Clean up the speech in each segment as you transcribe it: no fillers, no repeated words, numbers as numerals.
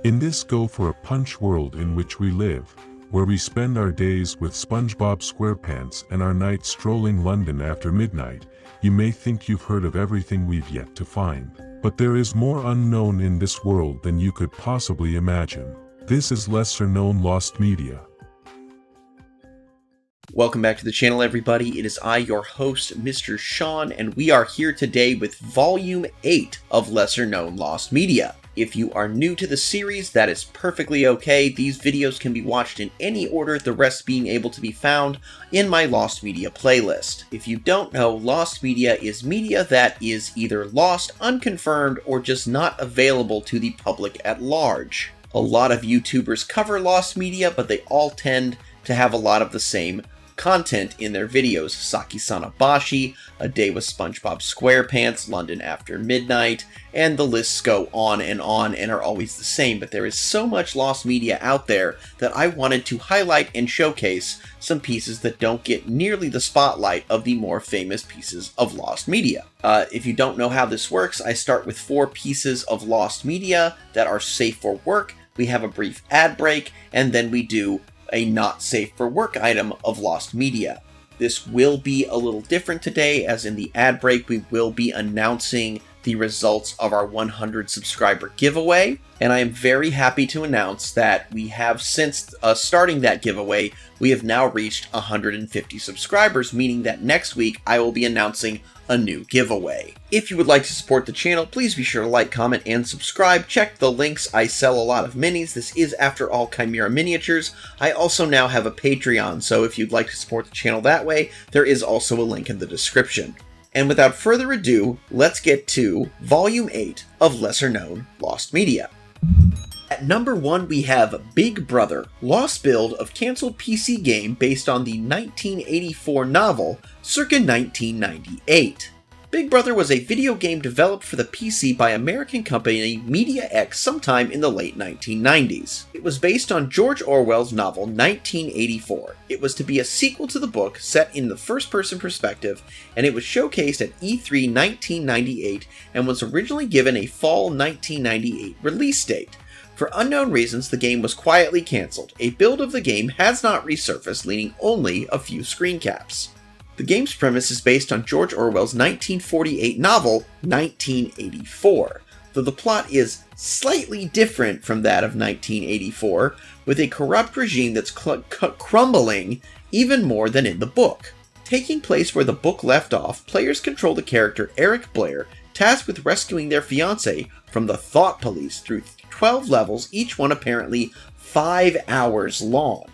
In this go-for-a-punch world in which we live, where we spend our days with SpongeBob SquarePants and our nights strolling London after midnight, you may think you've heard of everything we've yet to find. But there is more unknown in this world than you could possibly imagine. This is lesser-known lost media. Welcome back to the channel, everybody. It is I, your host, Mr. Sean, and we are here today with Volume 8 of Lesser Known Lost Media. If you are new to the series, that is perfectly okay. These videos can be watched in any order, the rest being able to be found in my Lost Media playlist. If you don't know, Lost Media is media that is either lost, unconfirmed, or just not available to the public at large. A lot of YouTubers cover Lost Media, but they all tend to have a lot of the same content in their videos. Saki-sana Bashi, A Day with SpongeBob SquarePants, London After Midnight, and the lists go on and are always the same, but there is so much lost media out there that I wanted to highlight and showcase some pieces that don't get nearly the spotlight of the more famous pieces of lost media. If you don't know how this works, I start with 4 pieces of lost media that are safe for work. We have a brief ad break, and then we do a not safe for work item of lost media. This will be a little different today, as in the ad break we will be announcing the results of our 100 subscriber giveaway, and I am very happy to announce that we have, since starting that giveaway, we have now reached 150 subscribers, meaning that next week I will be announcing a new giveaway. If you would like to support the channel, please be sure to like, comment, and subscribe. Check the links. I sell a lot of minis. This is, after all, Chimera Miniatures. I also now have a Patreon, so if you'd like to support the channel that way, there is also a link in the description. And without further ado, let's get to Volume 8 of Lesser Known Lost Media. At number 1, we have Big Brother, lost build of cancelled PC game based on the 1984 novel, circa 1998. Big Brother was a video game developed for the PC by American company Media X sometime in the late 1990s. It was based on George Orwell's novel 1984. It was to be a sequel to the book set in the first-person perspective, and it was showcased at E3 1998 and was originally given a fall 1998 release date. For unknown reasons, the game was quietly cancelled. A build of the game has not resurfaced, leaving only a few screen caps. The game's premise is based on George Orwell's 1948 novel, 1984, though the plot is slightly different from that of 1984, with a corrupt regime that's crumbling even more than in the book. Taking place where the book left off, players control the character Eric Blair, tasked with rescuing their fiancée from the Thought Police through 12 levels, each one apparently 5 hours long,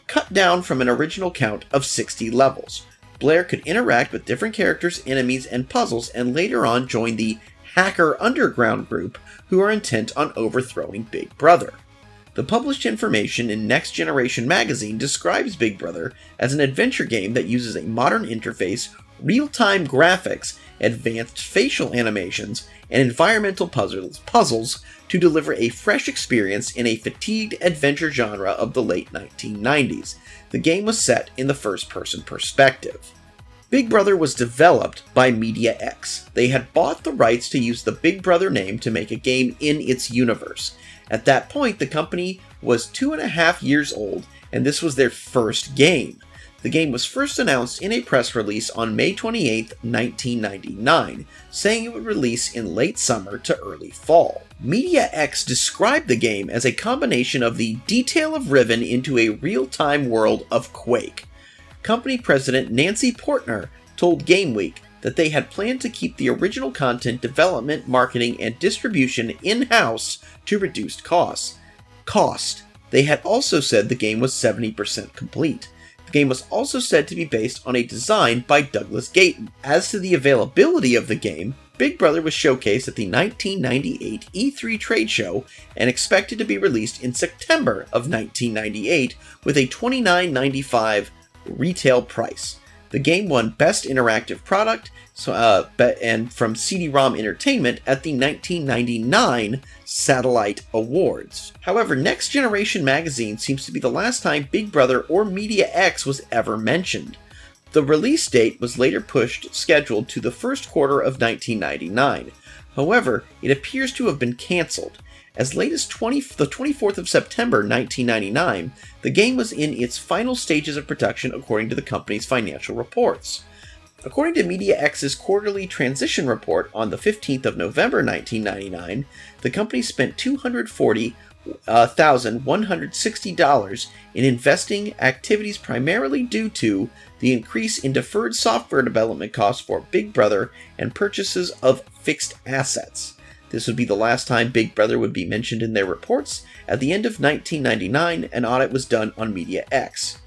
cut down from an original count of 60 levels. Blair could interact with different characters, enemies, and puzzles, and later on join the Hacker Underground group, who are intent on overthrowing Big Brother. The published information in Next Generation magazine describes Big Brother as an adventure game that uses a modern interface, real-time graphics, advanced facial animations, and environmental puzzles to deliver a fresh experience in a fatigued adventure genre of the late 1990s. The game was set in the first-person perspective. Big Brother was developed by Media X. They had bought the rights to use the Big Brother name to make a game in its universe. At that point, the company was 2.5 years old, and this was their first game. The game was first announced in a press release on May 28, 1999, saying it would release in late summer to early fall. Media X described the game as a combination of the detail of Riven into a real-time world of Quake. Company president Nancy Portner told Game Week that they had planned to keep the original content development, marketing, and distribution in-house to reduce costs. They had also said the game was 70% complete. The game was also said to be based on a design by Douglas Gayton. As to the availability of the game, Big Brother was showcased at the 1998 E3 trade show and expected to be released in September of 1998 with a $29.95 retail price. The game won Best Interactive Product and from CD-ROM Entertainment at the 1999 Satellite Awards. However, Next Generation magazine seems to be the last time Big Brother or Media X was ever mentioned. The release date was later scheduled to the first quarter of 1999. However, it appears to have been cancelled. As late as the 24th of September 1999, the game was in its final stages of production according to the company's financial reports. According to MediaX's quarterly transition report on the 15th of November 1999, the company spent $240,160 in investing activities primarily due to the increase in deferred software development costs for Big Brother and purchases of fixed assets. This would be the last time Big Brother would be mentioned in their reports. At the end of 1999, an audit was done on MediaX.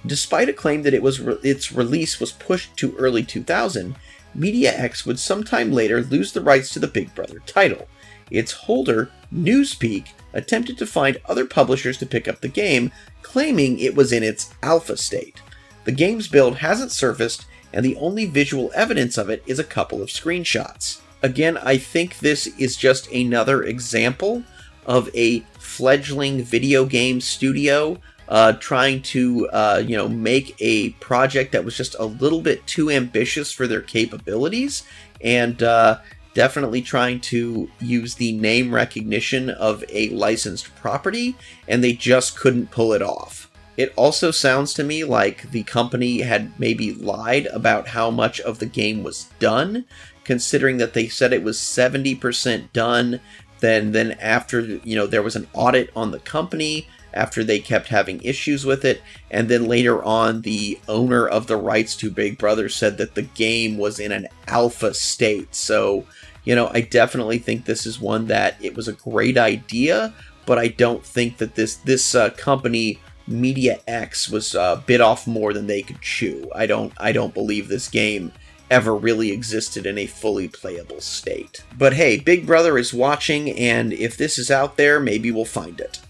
Despite a claim that its release was pushed to early 2000, MediaX would sometime later lose the rights to the Big Brother title. Its holder, Newspeak, attempted to find other publishers to pick up the game, claiming it was in its alpha state. The game's build hasn't surfaced, and the only visual evidence of it is a couple of screenshots. Again, I think this is just another example of a fledgling video game studio trying to make a project that was just a little bit too ambitious for their capabilities, and definitely trying to use the name recognition of a licensed property, and they just couldn't pull it off. It also sounds to me like the company had maybe lied about how much of the game was done, considering that they said it was 70% done. Then after, there was an audit on the company, after they kept having issues with it, and then later on the owner of the rights to Big Brother said that the game was in an alpha state. So, I definitely think this is one that it was a great idea, but I don't think that this company MediaX was bit off more than they could chew. I don't believe this game ever really existed in a fully playable state. But hey, Big Brother is watching, and if this is out there, maybe we'll find it.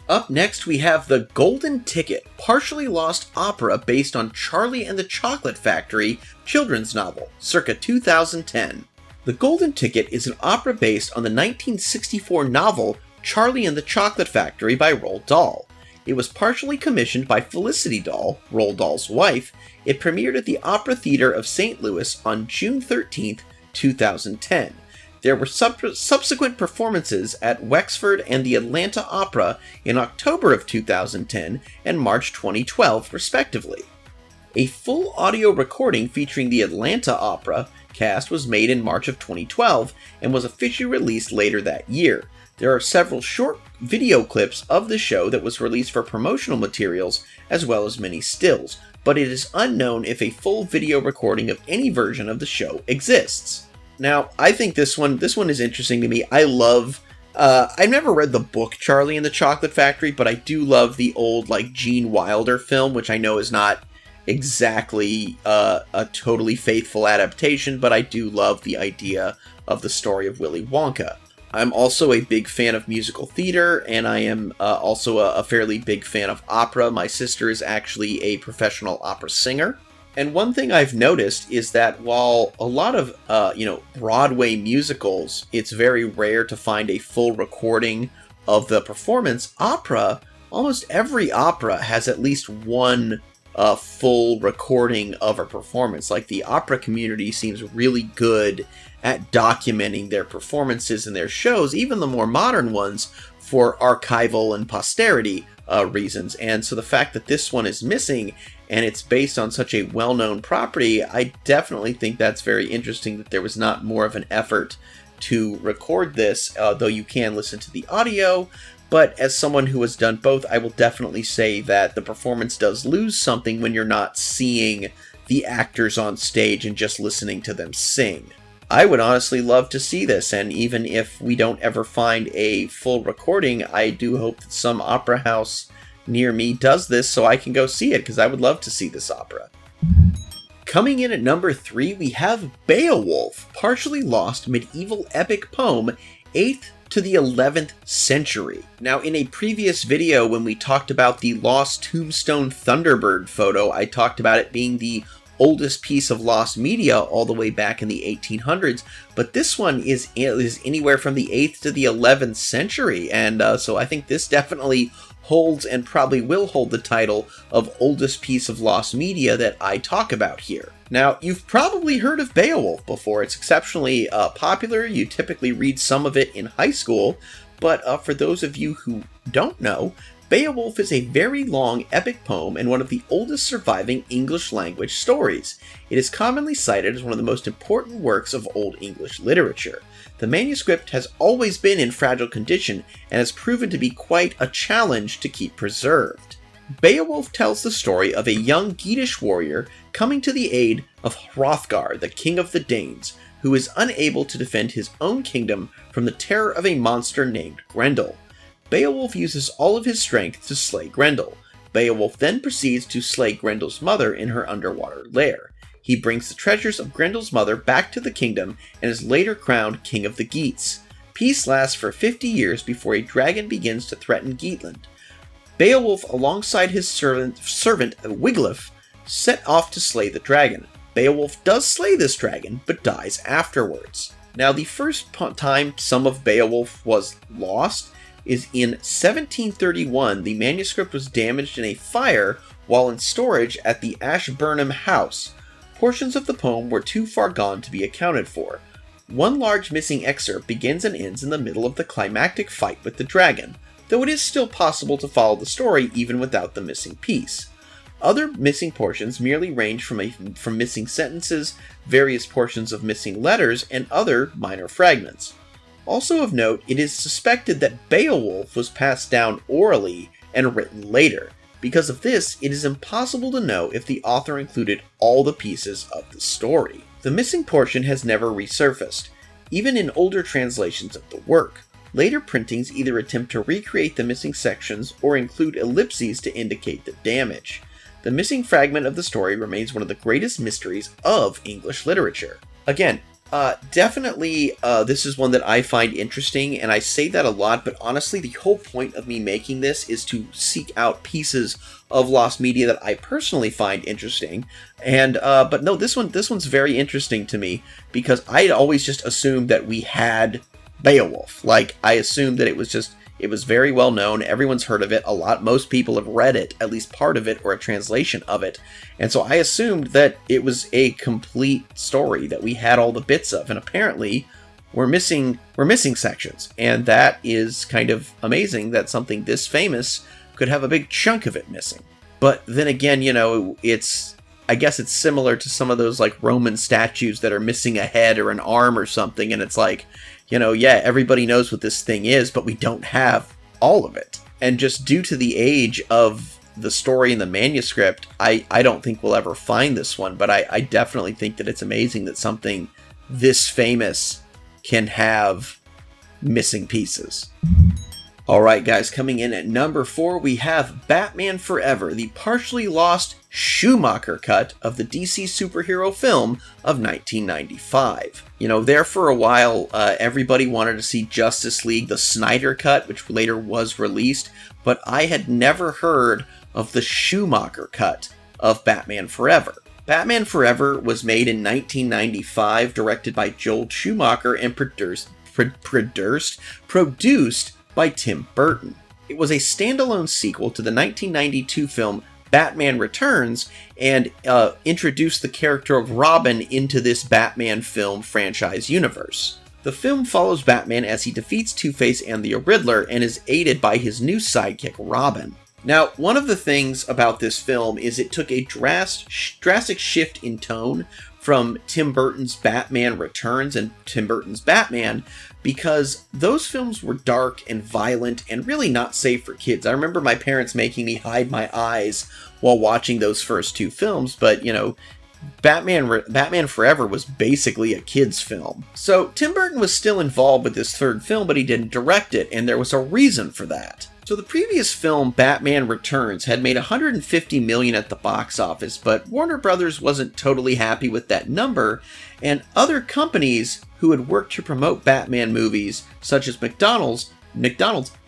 Up next, we have The Golden Ticket, partially lost opera based on Charlie and the Chocolate Factory children's novel, circa 2010. The Golden Ticket is an opera based on the 1964 novel Charlie and the Chocolate Factory by Roald Dahl. It was partially commissioned by Felicity Dahl, Roald Dahl's wife. It premiered at the Opera Theater of St. Louis on June 13, 2010. There were subsequent performances at Wexford and the Atlanta Opera in October of 2010 and March 2012, respectively. A full audio recording featuring the Atlanta Opera cast was made in March of 2012 and was officially released later that year. There are several short video clips of the show that was released for promotional materials, as well as many stills, but it is unknown if a full video recording of any version of the show exists. Now, I think this one is interesting to me. I love, I've never read the book Charlie and the Chocolate Factory, but I do love the old, Gene Wilder film, which I know is not exactly a totally faithful adaptation, but I do love the idea of the story of Willy Wonka. I'm also a big fan of musical theater, and I am also a fairly big fan of opera. My sister is actually a professional opera singer. And one thing I've noticed is that while a lot of, Broadway musicals, it's very rare to find a full recording of the performance, almost every opera has at least one full recording of a performance. Like, the opera community seems really good at documenting their performances and their shows, even the more modern ones, for archival and posterity reasons. And so the fact that this one is missing and it's based on such a well-known property, I definitely think that's very interesting that there was not more of an effort to record this, though you can listen to the audio. But as someone who has done both, I will definitely say that the performance does lose something when you're not seeing the actors on stage and just listening to them sing. I would honestly love to see this, and even if we don't ever find a full recording, I do hope that some opera house near me does this so I can go see it, because I would love to see this opera. Coming in at number 3, we have Beowulf, partially lost medieval epic poem, 8th to the 11th century. Now, in a previous video when we talked about the lost Tombstone Thunderbird photo, I talked about it being the oldest piece of lost media all the way back in the 1800s, but this one is anywhere from the 8th to the 11th century, and so I think this definitely holds and probably will hold the title of oldest piece of lost media that I talk about here. Now, you've probably heard of Beowulf before. It's exceptionally popular. You typically read some of it in high school, but for those of you who don't know, Beowulf is a very long epic poem and one of the oldest surviving English language stories. It is commonly cited as one of the most important works of Old English literature. The manuscript has always been in fragile condition and has proven to be quite a challenge to keep preserved. Beowulf tells the story of a young Geatish warrior coming to the aid of Hrothgar, the king of the Danes, who is unable to defend his own kingdom from the terror of a monster named Grendel. Beowulf uses all of his strength to slay Grendel. Beowulf then proceeds to slay Grendel's mother in her underwater lair. He brings the treasures of Grendel's mother back to the kingdom and is later crowned King of the Geats. Peace lasts for 50 years before a dragon begins to threaten Geatland. Beowulf, alongside his servant Wiglaf, set off to slay the dragon. Beowulf does slay this dragon, but dies afterwards. Now, the first time some of Beowulf was lost is in 1731. The manuscript was damaged in a fire while in storage at the Ashburnham House. Portions of the poem were too far gone to be accounted for. One large missing excerpt begins and ends in the middle of the climactic fight with the dragon, though it is still possible to follow the story even without the missing piece. Other missing portions merely range from missing sentences, various portions of missing letters, and other minor fragments. Also of note, it is suspected that Beowulf was passed down orally and written later. Because of this, it is impossible to know if the author included all the pieces of the story. The missing portion has never resurfaced, even in older translations of the work. Later printings either attempt to recreate the missing sections or include ellipses to indicate the damage. The missing fragment of the story remains one of the greatest mysteries of English literature. Again, definitely this is one that I find interesting, and I say that a lot, but honestly the whole point of me making this is to seek out pieces of lost media that I personally find interesting. And but no, this one's very interesting to me because I'd always just assumed that we had Beowulf. Like, I assumed that it was very well known, everyone's heard of it a lot, most people have read it, at least part of it or a translation of it, and so I assumed that it was a complete story that we had all the bits of, and apparently we're missing sections, and that is kind of amazing that something this famous could have a big chunk of it missing. But then again, you know, I guess it's similar to some of those like Roman statues that are missing a head or an arm or something, and it's like, you know, yeah, everybody knows what this thing is, but we don't have all of it. And just due to the age of the story in the manuscript, I don't think we'll ever find this one, but I definitely think that it's amazing that something this famous can have missing pieces. Alright guys, coming in at number 4, we have Batman Forever, the partially lost Schumacher cut of the DC superhero film of 1995. You know, there for a while, everybody wanted to see Justice League, the Snyder cut, which later was released, but I had never heard of the Schumacher cut of Batman Forever. Batman Forever was made in 1995, directed by Joel Schumacher, and produced by Tim Burton. It was a standalone sequel to the 1992 film Batman Returns and introduced the character of Robin into this Batman film franchise universe. The film follows Batman as he defeats Two-Face and the Riddler and is aided by his new sidekick Robin. Now, one of the things about this film is it took a drastic shift in tone from Tim Burton's Batman Returns and Tim Burton's Batman, because those films were dark and violent and really not safe for kids. I remember my parents making me hide my eyes while watching those first two films, but, you know, Batman Forever was basically a kid's film. So Tim Burton was still involved with this third film, but he didn't direct it, and there was a reason for that. So the previous film, Batman Returns, had made $150 million at the box office, but Warner Brothers wasn't totally happy with that number, and other companies who had worked to promote Batman movies, such as McDonald's,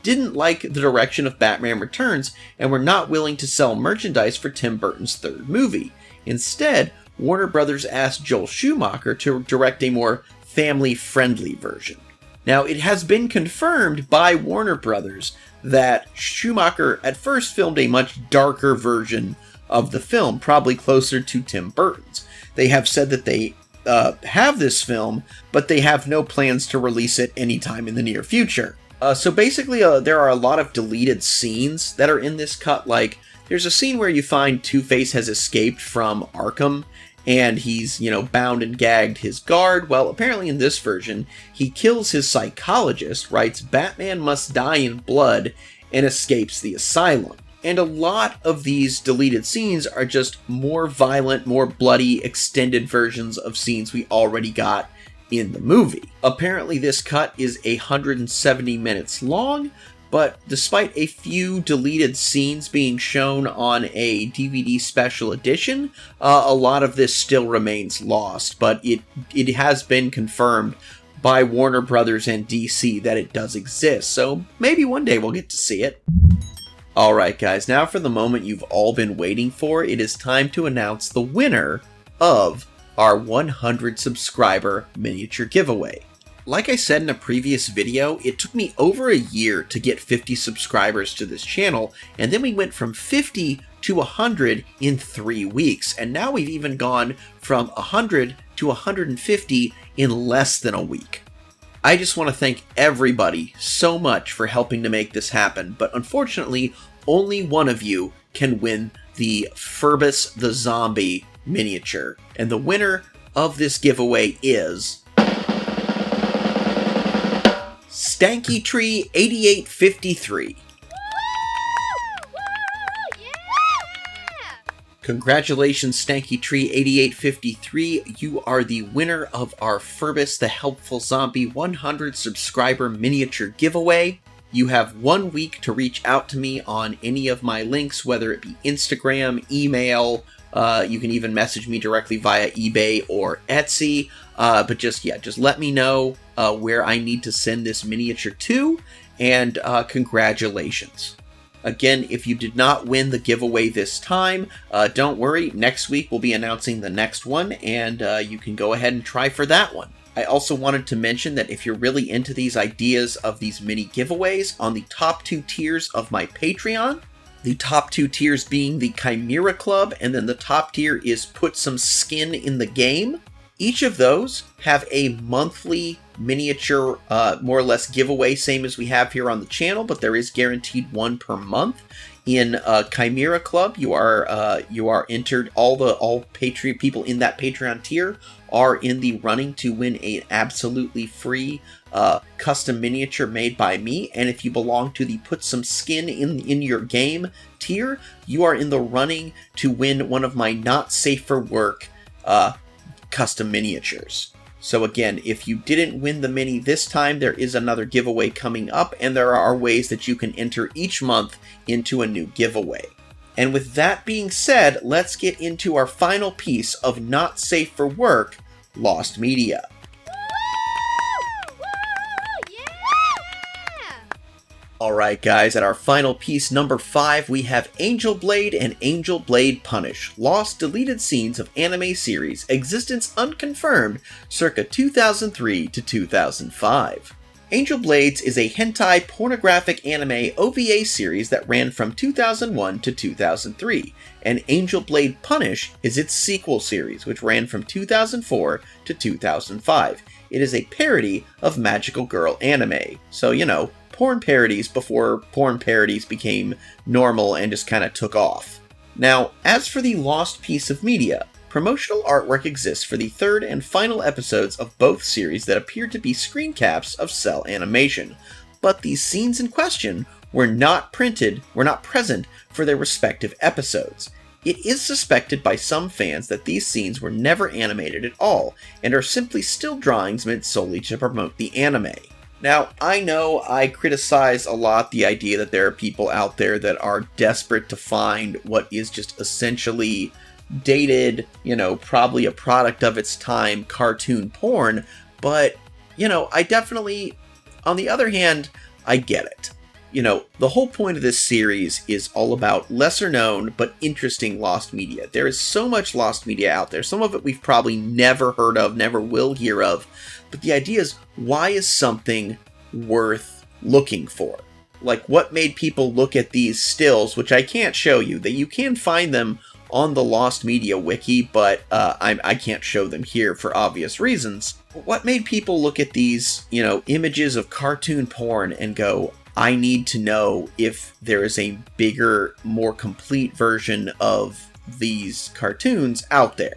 didn't like the direction of Batman Returns and were not willing to sell merchandise for Tim Burton's third movie. Instead, Warner Brothers asked Joel Schumacher to direct a more family-friendly version. Now, it has been confirmed by Warner Brothers that Schumacher at first filmed a much darker version of the film, probably closer to Tim Burton's. They have said that they have this film, but they have no plans to release it anytime in the near future. So basically, there are a lot of deleted scenes that are in this cut. Like, there's a scene where you find Two-Face has escaped from Arkham, and he's, bound and gagged his guard. Well, apparently in this version, he kills his psychologist, writes Batman must die in blood, and escapes the asylum. And a lot of these deleted scenes are just more violent, more bloody, extended versions of scenes we already got in the movie. Apparently this cut is 170 minutes long, but despite a few deleted scenes being shown on a DVD special edition, a lot of this still remains lost, but it has been confirmed by Warner Brothers and DC that it does exist, so maybe one day we'll get to see it. Alright guys, now for the moment you've all been waiting for, it is time to announce the winner of our 100 subscriber miniature giveaway. Like I said in a previous video, it took me over a year to get 50 subscribers to this channel, and then we went from 50 to 100 in 3 weeks, and now we've even gone from 100 to 150 in less than a week. I just want to thank everybody so much for helping to make this happen, but unfortunately, only one of you can win the Furbus the Zombie miniature. And the winner of this giveaway is Stanky Tree 8853. Congratulations, Stanky Tree 8853. You are the winner of our Furbus the Helpful Zombie 100 subscriber miniature giveaway. You have 1 week to reach out to me on any of my links, whether it be Instagram, email, you can even message me directly via eBay or Etsy. But just let me know where I need to send this miniature to, and congratulations. Again, if you did not win the giveaway this time, don't worry, next week we'll be announcing the next one, and you can go ahead and try for that one. I also wanted to mention that if you're really into these ideas of these mini giveaways, on the top 2 tiers of my Patreon, the top 2 tiers being the Chimera Club, and then the top tier is Put Some Skin in the Game. Each of those have a monthly miniature, more or less giveaway, same as we have here on the channel, but there is guaranteed one per month. In Chimera Club, you are entered. All Patreon people in that Patreon tier are in the running to win an absolutely free custom miniature made by me. And if you belong to the Put Some Skin in your game tier, you are in the running to win one of my Not Safe for Work custom miniatures. So again, if you didn't win the mini this time, there is another giveaway coming up, and there are ways that you can enter each month into a new giveaway. And with that being said, let's get into our final piece of Not Safe for Work, Lost Media. Alright guys, at our final piece, number 5, we have Angel Blade and Angel Blade Punish, Lost Deleted Scenes of Anime Series, Existence Unconfirmed, circa 2003 to 2005. Angel Blades is a hentai pornographic anime OVA series that ran from 2001 to 2003, and Angel Blade Punish is its sequel series, which ran from 2004 to 2005. It is a parody of magical girl anime, so porn parodies before porn parodies became normal and just kind of took off. Now, as for the lost piece of media, promotional artwork exists for the 3rd and final episodes of both series that appear to be screen caps of cell animation, but these scenes in question were not present for their respective episodes. It is suspected by some fans that these scenes were never animated at all, and are simply still drawings meant solely to promote the anime. Now, I know I criticize a lot the idea that there are people out there that are desperate to find what is just essentially dated, probably a product of its time cartoon porn, but, I definitely, on the other hand, I get it. The whole point of this series is all about lesser known but interesting lost media. There is so much lost media out there. Some of it we've probably never heard of, never will hear of. But the idea is, why is something worth looking for? Like, what made people look at these stills, which I can't show you, that you can find them on the Lost Media wiki, but I can't show them here for obvious reasons. What made people look at these, images of cartoon porn and go, I need to know if there is a bigger, more complete version of these cartoons out there?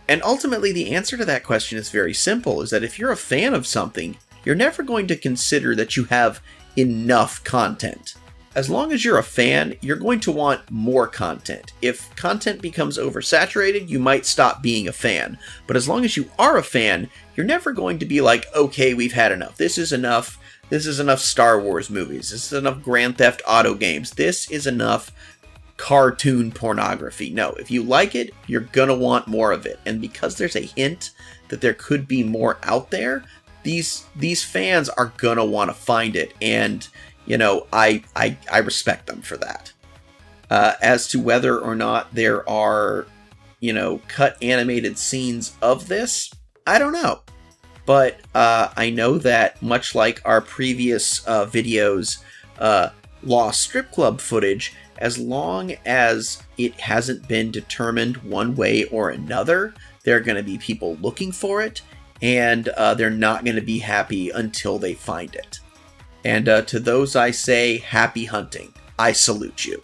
And ultimately, the answer to that question is very simple, is that if you're a fan of something, you're never going to consider that you have enough content. As long as you're a fan, you're going to want more content. If content becomes oversaturated, you might stop being a fan. But as long as you are a fan, you're never going to be like, okay, we've had enough. This is enough Star Wars movies. This is enough Grand Theft Auto games. This is enough cartoon pornography. No, if you like it, you're gonna want more of it. And because there's a hint that there could be more out there, these fans are gonna want to find it. And I respect them for that. As to whether or not there are, cut animated scenes of this, I don't know. But I know that much like our previous videos, Lost Strip Club footage, as long as it hasn't been determined one way or another, there are going to be people looking for it, and they're not going to be happy until they find it. And to those I say, happy hunting. I salute you.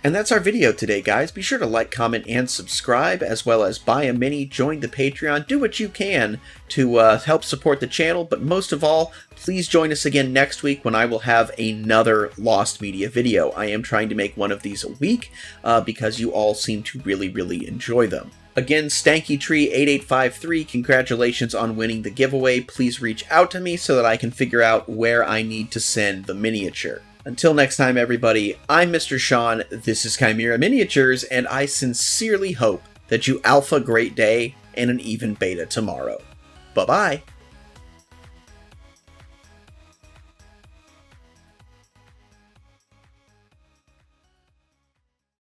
And that's our video today, guys. Be sure to like, comment, and subscribe, as well as buy a mini, join the Patreon, do what you can to help support the channel, but most of all, please join us again next week when I will have another Lost Media video. I am trying to make one of these a week, because you all seem to really, really enjoy them. Again, StankyTree8853, congratulations on winning the giveaway. Please reach out to me so that I can figure out where I need to send the miniature. Until next time, everybody, I'm Mr. Sean, this is Chimera Miniatures, and I sincerely hope that you alpha great day and an even beta tomorrow. Bye-bye!